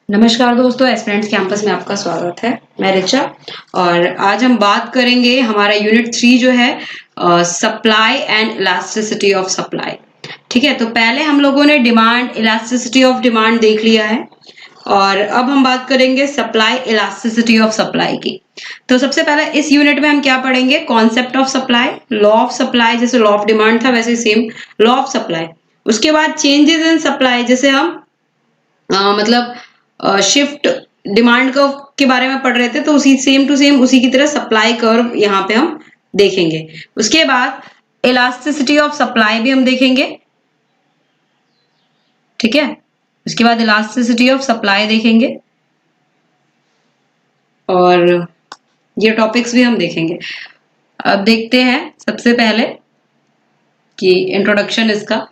नमस्कार दोस्तों, aspirants campus में आपका स्वागत है। मैं रिचा और आज हम बात करेंगे हमारा यूनिट 3 जो है supply and elasticity of supply. ठीक है, तो पहले हम लोगों ने डिमांड इलास्टिसिटी ऑफ डिमांड देख लिया है और अब हम बात करेंगे सप्लाई इलास्टिसिटी ऑफ सप्लाई की। तो सबसे पहले इस यूनिट में हम क्या पढ़ेंगे? Concept of supply, law of supply, जैसे लॉ ऑफ डिमांड था वैसे सेम लॉ ऑफ सप्लाई। उसके बाद चेंजेस इन सप्लाई, जैसे हम मतलब शिफ्ट डिमांड कर्व के बारे में पढ़ रहे थे, तो उसी सेम टू सेम उसी की तरह सप्लाई कर्व यहाँ पे हम देखेंगे। उसके बाद इलास्टिसिटी ऑफ सप्लाई भी हम देखेंगे। ठीक है, उसके बाद इलास्टिसिटी ऑफ सप्लाई देखेंगे और ये टॉपिक्स भी हम देखेंगे। अब देखते हैं सबसे पहले कि इंट्रोडक्शन इसका।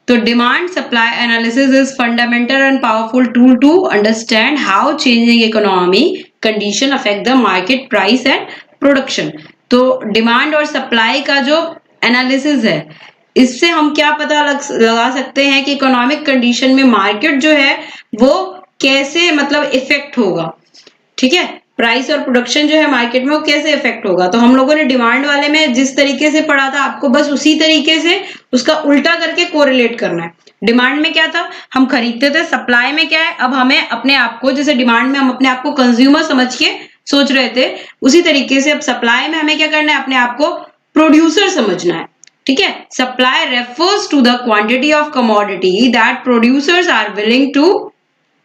तो demand supply analysis is fundamental and powerful tool to understand how changing economy condition affect the market price and production. तो डिमांड और सप्लाई का जो एनालिसिस है, इससे हम क्या पता लगा सकते हैं कि इकोनॉमिक कंडीशन में मार्केट जो है वो कैसे मतलब इफेक्ट होगा। ठीक है, प्राइस और प्रोडक्शन जो है मार्केट में वो कैसे इफेक्ट होगा। तो हम लोगों ने डिमांड वाले में जिस तरीके से पढ़ा था, आपको बस उसी तरीके से उसका उल्टा करके कोरिलेट करना है। डिमांड में क्या था, हम खरीदते थे। सप्लाई में क्या है, अब हमें अपने आप को, जैसे डिमांड में हम अपने आप को कंज्यूमर समझ के सोच रहे थे, उसी तरीके से अब सप्लाई में हमें क्या करना है, अपने आप को प्रोड्यूसर समझना है। ठीक है, supply refers to the quantity of commodity that producers are willing to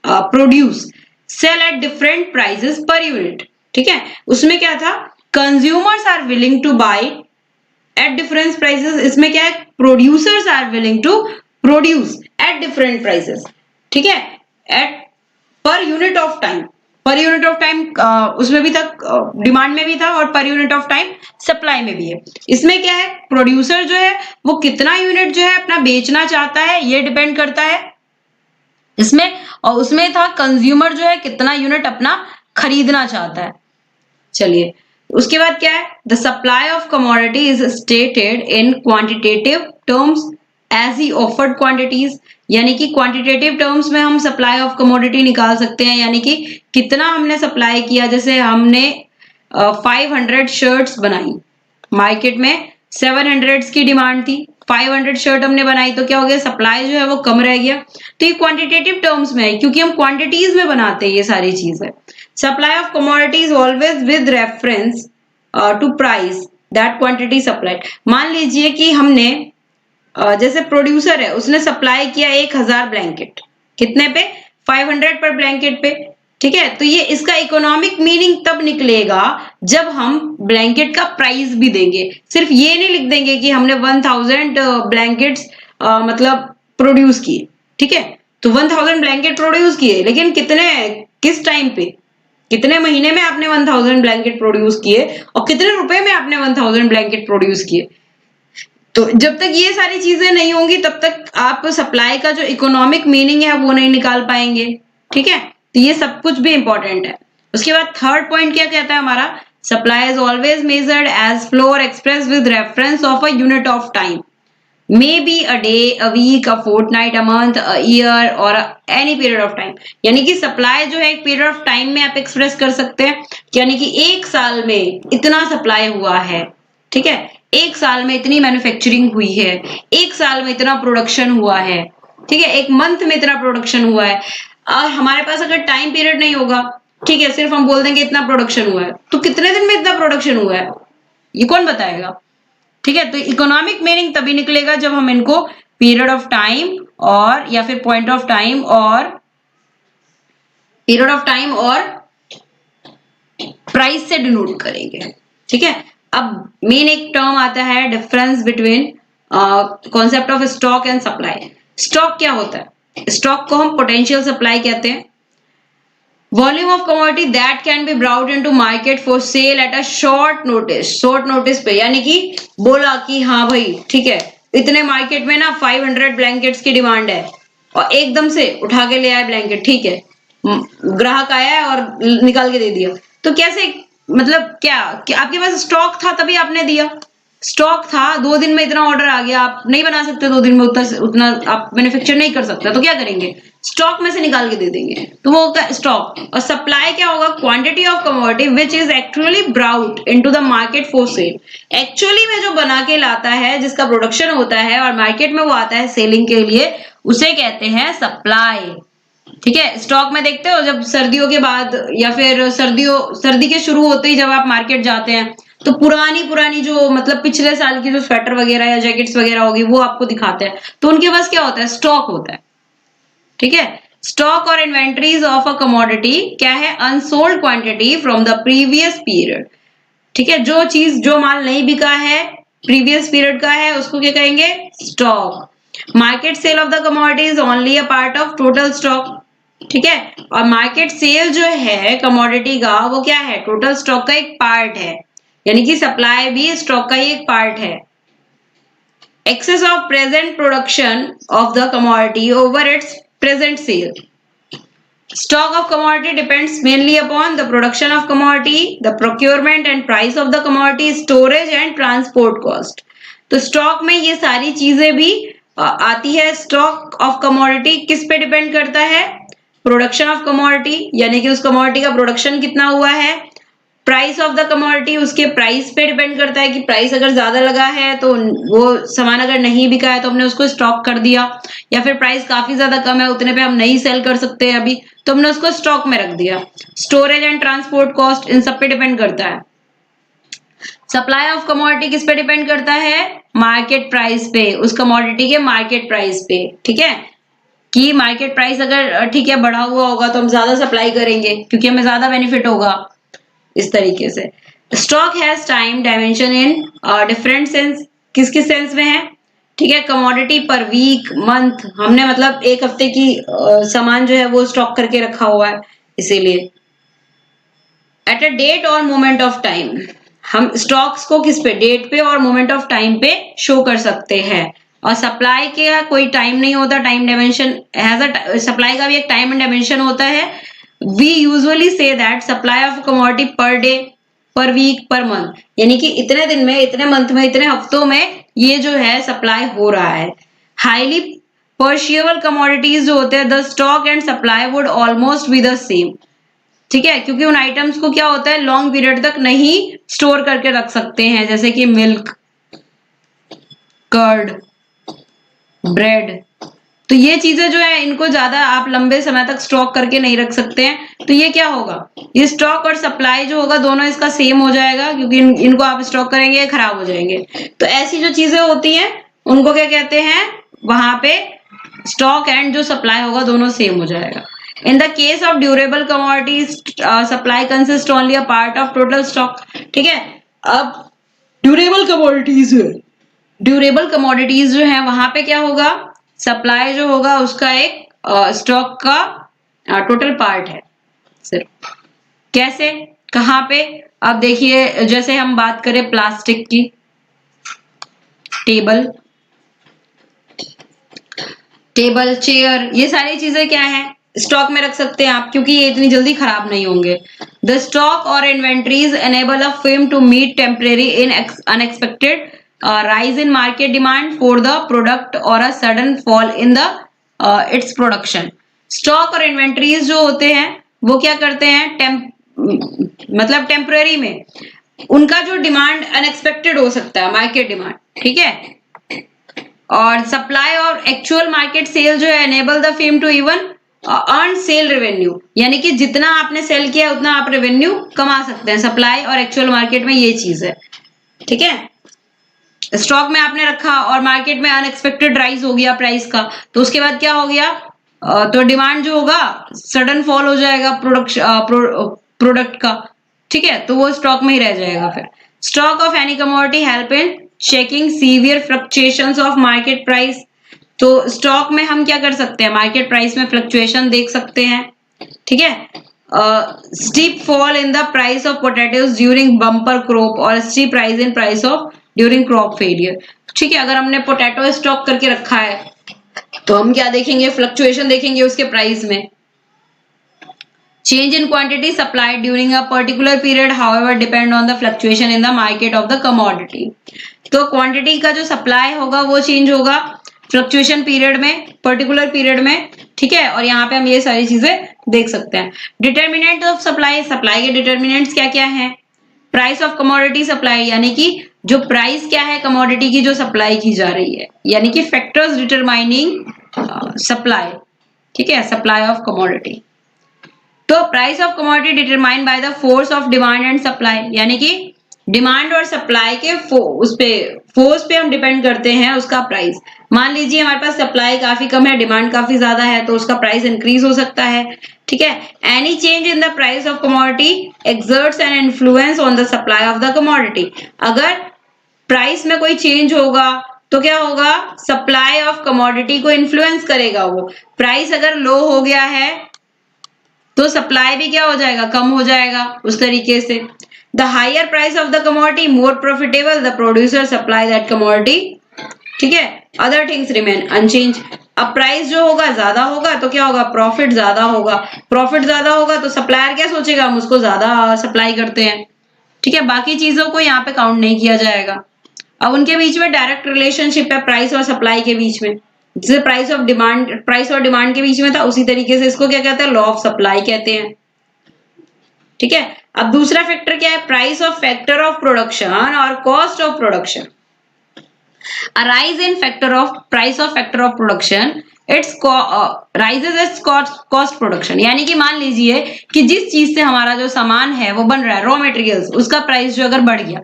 produce sell at different prices per unit. ठीक है, उसमें क्या था, consumers are willing to buy at different prices. इसमें क्या है, producers are willing to produce at different prices. ठीक है, at per unit of time. Per unit of time उसमें भी था, डिमांड में भी था, और पर यूनिट ऑफ टाइम सप्लाई में भी है। इसमें क्या है, प्रोड्यूसर जो है वो कितना यूनिट जो है अपना बेचना चाहता है, ये डिपेंड करता है इसमें। और उसमें था कंज्यूमर जो है कितना यूनिट अपना खरीदना चाहता है। चलिए, उसके बाद क्या है, the supply of commodity is stated in quantitative terms as he offered quantities. यानी कि क्वांटिटेटिव टर्म्स में हम सप्लाई ऑफ कमोडिटी निकाल सकते हैं, यानी कि कितना हमने सप्लाई किया। जैसे हमने 500 शर्ट्स बनाई, मार्केट में 700 की डिमांड थी, 500 शर्ट हमने बनाई, तो क्या हो गया, सप्लाई जो है वो कम रह गया। तो ये क्वांटिटेटिव टर्म्स में है, क्योंकि हम क्वांटिटीज में बनाते हैं ये सारी चीजें। Supply of commodities always with reference to price that quantity supplied. मान लीजिए कि हमने जैसे प्रोड्यूसर है, उसने सप्लाई किया 1000 ब्लैंकेट, कितने पे, 500 पर ब्लैंकेट पे। ठीक है, तो ये इसका इकोनॉमिक मीनिंग तब निकलेगा जब हम ब्लैंकेट का प्राइस भी देंगे। सिर्फ ये नहीं लिख देंगे कि हमने 1000 ब्लैंकेट्स मतलब प्रोड्यूस किए। ठीक है, तो 1000 ब्लैंकेट प्रोड्यूस किए, लेकिन कितने, किस टाइम पे, कितने महीने में आपने 1000 ब्लैंकेट प्रोड्यूस किए और कितने रुपए में आपने 1000 ब्लैंकेट प्रोड्यूस किए। तो जब तक ये सारी चीजें नहीं होंगी तब तक आप सप्लाई का जो इकोनॉमिक मीनिंग है वो नहीं निकाल पाएंगे। ठीक है, तो ये सब कुछ भी इंपॉर्टेंट है। उसके बाद थर्ड पॉइंट क्या कहता है हमारा, supply is always measured as flow और express with reference of a unit of time, may be a day, a week, a fortnight, a month, a year और एनी पीरियड ऑफ टाइम। यानी कि supply जो है एक period of time में आप express कर सकते हैं, यानी कि एक साल में इतना सप्लाई हुआ है। ठीक है, एक साल में इतनी मैन्युफैक्चरिंग हुई है, एक साल में इतना प्रोडक्शन हुआ है। ठीक है, एक मंथ में इतना प्रोडक्शन हुआ है। और हमारे पास अगर टाइम पीरियड नहीं होगा, ठीक है, सिर्फ हम बोल देंगे इतना प्रोडक्शन हुआ है, तो कितने दिन में इतना प्रोडक्शन हुआ है ये कौन बताएगा। ठीक है, तो इकोनॉमिक मीनिंग तभी निकलेगा जब हम इनको पीरियड ऑफ टाइम और या फिर पॉइंट ऑफ टाइम और पीरियड ऑफ टाइम और प्राइस से डिनोट करेंगे। ठीक है, अब मेन एक टर्म आता है difference between concept of stock and supply. Stock क्या होता है, स्टॉक को हम पोटेंशियल सप्लाई कहते हैं। Volume of commodity that can be brought into market for sale at a short notice. Short notice पे, यानी कि बोला कि हाँ भाई ठीक है, इतने मार्केट में ना 500 ब्लैंकेट्स की डिमांड है, और एकदम से उठा के ले आए ब्लैंकेट। ठीक है, ग्राहक आया और निकाल के दे दिया, तो कैसे, मतलब क्या आपके पास स्टॉक था तभी आपने दिया। स्टॉक था, 2 दिन में इतना ऑर्डर आ गया, आप नहीं बना सकते 2 दिन में उतना आप मैन्युफैक्चर नहीं कर सकते, तो क्या करेंगे, स्टॉक में से निकाल के दे देंगे, तो वो होता है स्टॉक। और सप्लाई क्या होगा, quantity of commodity which is actually brought into the market for sale. Actually में जो बना के लाता है, जिसका प्रोडक्शन होता है और मार्केट में वो आता है सेलिंग के लिए, उसे कहते हैं सप्लाई। ठीक है, स्टॉक में देखते हो जब सर्दियों के बाद या फिर सर्दी के शुरू होते ही जब आप मार्केट जाते हैं तो पुरानी पुरानी जो मतलब पिछले साल की जो स्वेटर वगैरह या जैकेट्स वगैरह होगी वो आपको दिखाते हैं, तो उनके पास क्या होता है, स्टॉक होता है। ठीक है, स्टॉक और इन्वेंट्रीज ऑफ अ कमोडिटी क्या है, unsold quantity from the previous period. ठीक है, जो चीज जो माल नहीं बिका है प्रीवियस पीरियड का है उसको क्या कहेंगे, stock. Market sale of the commodity is only a part of total stock. ठीक है, और मार्केट सेल जो है कमोडिटी का वो क्या है, टोटल स्टॉक का एक पार्ट है, यानी कि सप्लाई भी स्टॉक का ही एक पार्ट है। Excess of present production of the commodity over its present sale. Stock of commodity depends mainly upon the production of commodity, the procurement and price of the commodity, storage and transport cost. तो stock में ये सारी चीजें भी आती है। Stock of commodity किस पे डिपेंड करता है, प्रोडक्शन ऑफ कमोडिटी, यानी कि उस कमोडिटी का प्रोडक्शन कितना हुआ है, प्राइस ऑफ द कमोडिटी उसके प्राइस पे डिपेंड करता है कि प्राइस अगर ज्यादा लगा है तो वो सामान अगर नहीं बिका है तो हमने उसको स्टॉक कर दिया, या फिर प्राइस काफी ज्यादा कम है उतने पे हम नहीं सेल कर सकते अभी तो हमने उसको स्टॉक में रख दिया। Storage and transport cost in सब पे डिपेंड करता है। सप्लाई ऑफ कमोडिटी किस पे डिपेंड करता है, मार्केट प्राइस पे, उस कमोडिटी के मार्केट प्राइस पे। ठीक है, कि मार्केट प्राइस अगर ठीक है बढ़ा हुआ होगा तो हम ज्यादा सप्लाई करेंगे क्योंकि हमें ज्यादा बेनिफिट होगा, इस तरीके से। Stock has time dimension in different sense, किस किस सेंस में है, ठीक है, कमोडिटी पर वीक मंथ, हमने मतलब एक हफ्ते की सामान जो है वो स्टॉक करके रखा हुआ है इसीलिए। एट अ डेट और मोमेंट ऑफ टाइम, हम स्टॉक्स को किस पे, डेट पे और मोमेंट ऑफ टाइम पे शो कर सकते हैं। और सप्लाई का कोई टाइम नहीं होता, time dimension has a, supply का भी एक टाइम एंड डायमेंशन होता है। We usually say that supply of commodity per day, per week, per month, यानी कि इतने दिन में, इतने मंथ में, इतने हफ्तों में ये जो है सप्लाई हो रहा है। हाईली पर्शिएबल कमोडिटीज जो होते हैं, the stock and supply would almost be the same. ठीक है, क्योंकि उन आइटम्स को क्या होता है, लॉन्ग पीरियड तक नहीं स्टोर करके रख सकते हैं, जैसे कि मिल्क, कर्ड, ब्रेड, तो ये चीजें जो है इनको ज्यादा आप लंबे समय तक स्टॉक करके नहीं रख सकते हैं। तो ये क्या होगा, ये स्टॉक और सप्लाई जो होगा दोनों इसका सेम हो जाएगा, क्योंकि इनको आप स्टॉक करेंगे खराब हो जाएंगे। तो ऐसी जो चीजें होती हैं उनको क्या कहते हैं, वहां पे स्टॉक एंड जो सप्लाई होगा दोनों सेम हो जाएगा। In the case of durable commodities supply consist only a part of total stock. ठीक है, अब ड्यूरेबल कमोडिटीज जो है वहां पे क्या होगा, सप्लाई जो होगा उसका एक स्टॉक का टोटल पार्ट है सिर्फ। कैसे, कहां पे, अब देखिए जैसे हम बात करें प्लास्टिक की, टेबल चेयर, ये सारी चीजें क्या है, स्टॉक में रख सकते हैं आप, क्योंकि ये इतनी जल्दी खराब नहीं होंगे। द स्टॉक और inventories enable a firm to meet temporary in unexpected rise in market demand for the product or a sudden fall in the its production। Stock और इन्वेंट्रीज जो होते हैं वो क्या करते हैं, मतलब टेम्पररी में उनका जो डिमांड अनएक्सपेक्टेड हो सकता है, मार्केट डिमांड। ठीक है, और सप्लाई और एक्चुअल मार्केट सेल जो है enable the firm to even earn sale revenue, यानी कि जितना आपने सेल किया उतना आप रेवेन्यू कमा सकते हैं। सप्लाई और एक्चुअल मार्केट में ये चीज है। ठीक है, स्टॉक में आपने रखा और मार्केट में अनएक्सपेक्टेड राइज हो गया प्राइस का, तो उसके बाद क्या हो गया, तो डिमांड जो होगा सडन फॉल हो जाएगा प्रोडक्ट का। ठीक है, तो वो स्टॉक में ही रह जाएगा फिर। Stock of any commodity help in checking severe fluctuations of market price. तो स्टॉक में हम क्या कर सकते हैं, मार्केट प्राइस में फ्लक्चुएशन देख सकते हैं। ठीक है, steep fall in the price of potatoes during bumper crop और steep rise in price of during crop failure. ठीक है, अगर हमने पोटैटो स्टॉक करके रखा है तो हम क्या देखेंगे, फ्लक्चुएशन देखेंगे उसके प्राइस में। Change in quantity supplied during a particular period however depend on the fluctuation in the market of the commodity. तो क्वांटिटी का जो सप्लाई होगा वो चेंज होगा फ्लक्चुएशन पीरियड में, पर्टिकुलर पीरियड में, ठीक है। और यहाँ पे हम ये सारी चीजें देख सकते हैं। डिटर्मिनेंट ऑफ सप्लाई, सप्लाई के डिटर्मिनेंट्स क्या क्या हैं? प्राइस ऑफ कमोडिटी सप्लाई, यानी कि जो प्राइस क्या है कमोडिटी की जो सप्लाई की जा रही है, यानी कि फैक्टर्स डिटरमाइनिंग सप्लाई, ठीक है, सप्लाई ऑफ कमोडिटी। तो price of commodity determined by the force of demand and supply, यानी कि डिमांड और सप्लाई के उस पे फोर्स पे हम डिपेंड करते हैं उसका प्राइस। मान लीजिए हमारे पास सप्लाई काफी कम है, डिमांड काफी ज्यादा है, तो उसका प्राइस इंक्रीज हो सकता है, ठीक है। Any change in the price of commodity exerts an influence on the supply of the commodity. अगर प्राइस में कोई चेंज होगा तो क्या होगा? सप्लाई ऑफ कमोडिटी को इन्फ्लुएंस करेगा। वो प्राइस अगर लो हो गया है तो सप्लाई भी क्या हो जाएगा? कम हो जाएगा उस तरीके से। The higher price of the commodity more profitable the producer supply that commodity, ठीक है। Other things remain unchanged. अब प्राइस जो होगा ज्यादा होगा तो क्या होगा? प्रॉफिट ज्यादा होगा। प्रॉफिट ज्यादा होगा तो सप्लायर क्या सोचेगा? हम उसको ज्यादा सप्लाई करते हैं, ठीक है। बाकी चीजों को यहाँ पे काउंट नहीं किया जाएगा। अब उनके बीच में डायरेक्ट रिलेशनशिप है प्राइस और सप्लाई के बीच में, जैसे प्राइस और डिमांड के बीच में था, उसी तरीके से इसको क्या कहते हैं? लॉ ऑफ सप्लाई कहते हैं, ठीक है। अब दूसरा फैक्टर क्या है? Price of factor of production और cost of production. A rise in price of factor of production, its rises its cost production, यानी कि मान लीजिए कि जिस चीज से हमारा जो सामान है वो बन रहा है, रॉ मटेरियल्स, उसका प्राइस जो अगर बढ़ गया,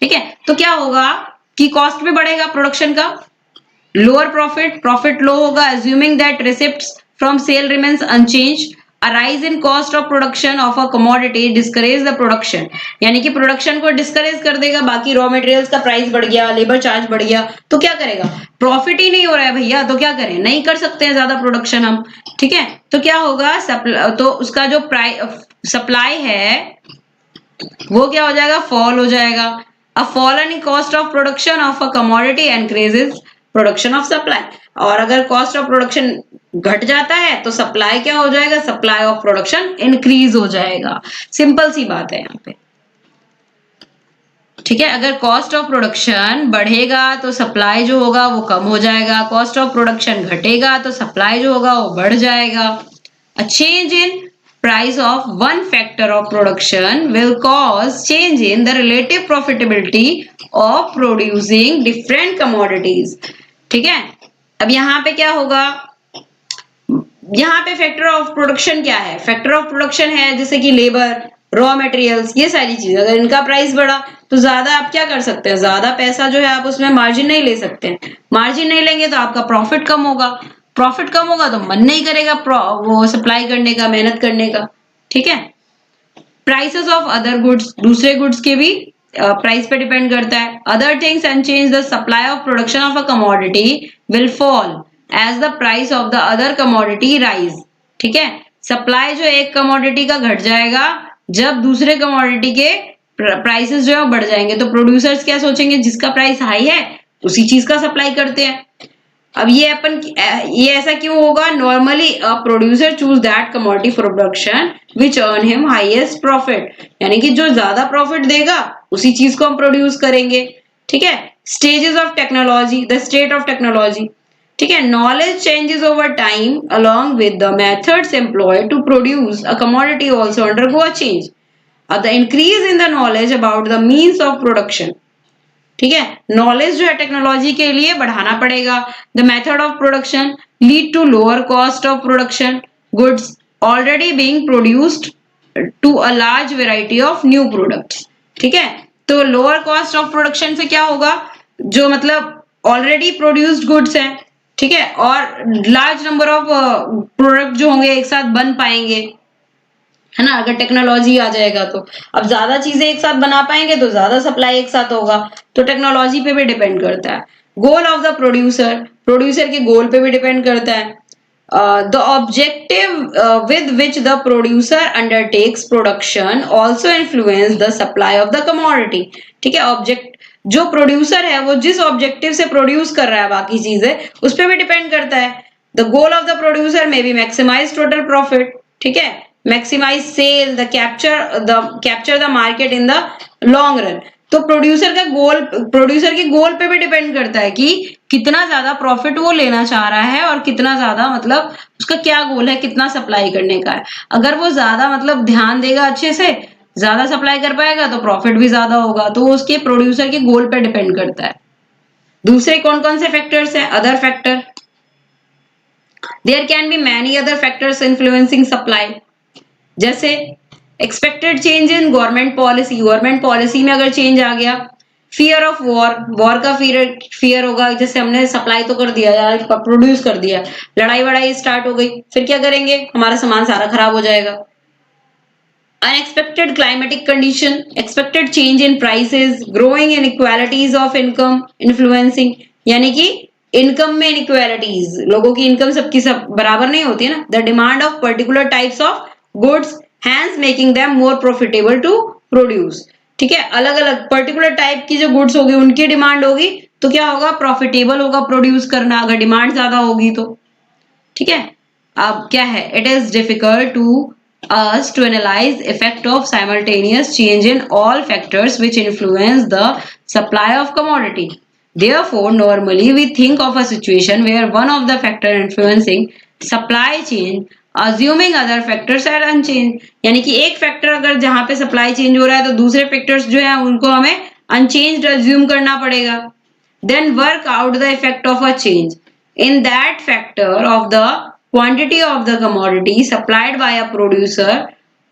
ठीक है, तो क्या होगा कि कॉस्ट भी बढ़ेगा प्रोडक्शन का, लोअर प्रॉफिट लो होगा, assuming that receipts from sale remains unchanged. A rise in cost of production of a commodity discourage the production, यानी कि प्रोडक्शन को डिस्करेज कर देगा। बाकी रॉ मटेरियल्स का प्राइस बढ़ गया, लेबर चार्ज बढ़ गया, तो क्या करेगा? प्रॉफिट ही नहीं हो रहा है भैया, तो क्या करें? नहीं कर सकते हैं ज्यादा प्रोडक्शन हम, ठीक है। तो क्या होगा? तो उसका जो सप्लाई है वो क्या हो जाएगा? फॉल हो जाएगा। A fallen cost of production of a commodity increases production of supply, और अगर कॉस्ट ऑफ प्रोडक्शन घट जाता है तो सप्लाई क्या हो जाएगा? सप्लाई ऑफ प्रोडक्शन इंक्रीज हो जाएगा। सिंपल सी बात है यहाँ पे, ठीक है। अगर कॉस्ट ऑफ प्रोडक्शन बढ़ेगा तो सप्लाई जो होगा वो कम हो जाएगा, कॉस्ट ऑफ प्रोडक्शन घटेगा तो सप्लाई जो होगा वो बढ़ जाएगा। A change in price of one factor of production will cause change in the relative profitability of producing different commodities, ठीक है। अब यहाँ पे क्या होगा? यहाँ पे फैक्टर ऑफ प्रोडक्शन क्या है? फैक्टर ऑफ प्रोडक्शन है जैसे कि लेबर, रॉ मटेरियल्स, ये सारी चीज। अगर इनका प्राइस बढ़ा तो ज्यादा आप क्या कर सकते हैं? ज्यादा पैसा जो है आप उसमें मार्जिन नहीं ले सकते हैं। मार्जिन नहीं लेंगे तो आपका प्रॉफिट कम होगा, प्रॉफिट कम होगा तो मन नहीं करेगा वो सप्लाई करने का, मेहनत करने का, ठीक है। प्राइसेस ऑफ अदर गुड्स, दूसरे गुड्स के भी प्राइस पे डिपेंड करता है। Other things unchanged, the supply of production of a commodity will fall as the price of the other commodity rise, ठीक है। सप्लाई जो एक कमोडिटी का घट जाएगा जब दूसरे कमोडिटी के प्राइसेस जो है बढ़ जाएंगे, तो प्रोड्यूसर्स क्या सोचेंगे? जिसका प्राइस हाई है उसी चीज का सप्लाई करते हैं। अब ये ऐसा क्यों होगा? Normally a producer choose that commodity for production which earn him highest profit, यानी कि जो ज्यादा प्रॉफिट देगा उसी चीज को हम प्रोड्यूस करेंगे, ठीक है। Stages of technology, the state of technology, ठीक है। Knowledge changes over time along with the methods employed to produce a commodity also undergo a change. The increase in the knowledge about the means of production, ठीक है। Knowledge जो है technology के लिए बढ़ाना पड़ेगा। The method of production lead to lower cost of production, goods already being produced to a large variety of new products, ठीक है। तो लोअर कॉस्ट ऑफ प्रोडक्शन से क्या होगा? जो मतलब ऑलरेडी प्रोड्यूस्ड गुड्स हैं, ठीक है, और लार्ज नंबर ऑफ प्रोडक्ट जो होंगे एक साथ बन पाएंगे, है ना। अगर टेक्नोलॉजी आ जाएगा तो अब ज्यादा चीजें एक साथ बना पाएंगे तो ज्यादा सप्लाई एक साथ होगा, तो टेक्नोलॉजी पे भी डिपेंड करता है। गोल ऑफ द प्रोड्यूसर, प्रोड्यूसर के गोल पे भी डिपेंड करता है। The objective with which the producer undertakes production also influence the supply of the commodity, ठीक है। ऑब्जेक्ट जो प्रोड्यूसर है वो जिस ऑब्जेक्टिव से प्रोड्यूस कर रहा है बाकी चीजें, उस पर भी डिपेंड करता है। The goal of the producer may be maximize total profit, ठीक है, maximize sale, the capture the market in the long run, तो प्रोड्यूसर के गोल पे भी डिपेंड करता है कि कितना ज्यादा प्रॉफिट वो लेना चाह रहा है और कितना ज्यादा मतलब उसका क्या गोल है, कितना सप्लाई करने का है। अगर वो ज्यादा मतलब ध्यान देगा, अच्छे से ज्यादा सप्लाई कर पाएगा तो प्रॉफिट भी ज्यादा होगा। तो वो उसके प्रोड्यूसर के गोल पे डिपेंड करता है। दूसरे कौन कौन से फैक्टर्स हैं? Other factor, there can be many other factors influencing supply. जैसे expected change in government policy में अगर चेंज आ गया, फियर ऑफ वॉर का फियर होगा। जैसे हमने सप्लाई तो कर दिया यार, प्रोड्यूस कर दिया, लड़ाई वड़ाई स्टार्ट हो गई, फिर क्या करेंगे? हमारा सामान सारा खराब हो जाएगा। Unexpected climatic condition, expected change in prices, growing inequalities of income influencing, यानी कि इनकम में इनइक्वालिटीज, लोगों की इनकम सबकी सब बराबर नहीं होती है ना। The demand of particular types of goods hence making them more profitable to produce. ठीक है, अलग अलग पर्टिकुलर टाइप की जो गुड्स होगी उनकी डिमांड होगी तो क्या होगा? प्रॉफिटेबल होगा प्रोड्यूस करना, अगर डिमांड ज्यादा होगी तो। ठीक है, अब क्या है? It is difficult to us to analyze effect of simultaneous change in all factors which influence the supply of commodity. Therefore, normally we think of a situation where one of the factor influencing supply chain assuming other factors are unchanged. यानी कि एक factor अगर जहां पे supply change हो रहा है तो दूसरे फैक्टर्स जो है उनको हमें अनचेंज्ड अज्यूम करना पड़ेगा। Then work out the effect of a change in that factor of the quantity of the commodity supplied by a producer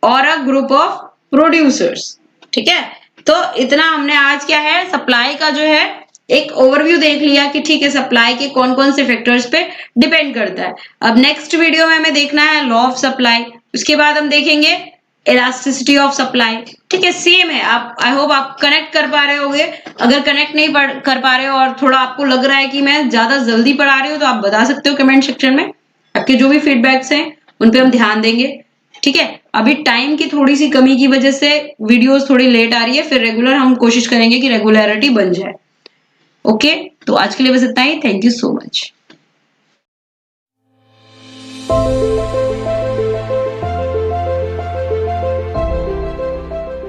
or a group of producers। ठीक है, तो इतना हमने आज क्या है, सप्लाई का जो है एक ओवरव्यू देख लिया कि ठीक है सप्लाई के कौन कौन से फैक्टर्स पे डिपेंड करता है। अब नेक्स्ट वीडियो में हमें देखना है लॉ ऑफ सप्लाई, उसके बाद हम देखेंगे इलास्टिसिटी ऑफ सप्लाई। ठीक है, सेम है। आप आई होप आप कनेक्ट कर पा रहे होगे। अगर कनेक्ट नहीं कर पा रहे हो और थोड़ा आपको लग रहा है कि मैं ज्यादा जल्दी पढ़ा रही हूँ तो आप बता सकते हो कमेंट सेक्शन में। आपके जो भी फीडबैक्स हैं उन पे हम ध्यान देंगे। ठीक है, अभी टाइम की थोड़ी सी कमी की वजह से वीडियोस थोड़ी लेट आ रही है, फिर रेगुलर हम कोशिश करेंगे कि रेगुलरिटी बन जाए। ओके, तो आज के लिए बस इतना ही। Thank you so much.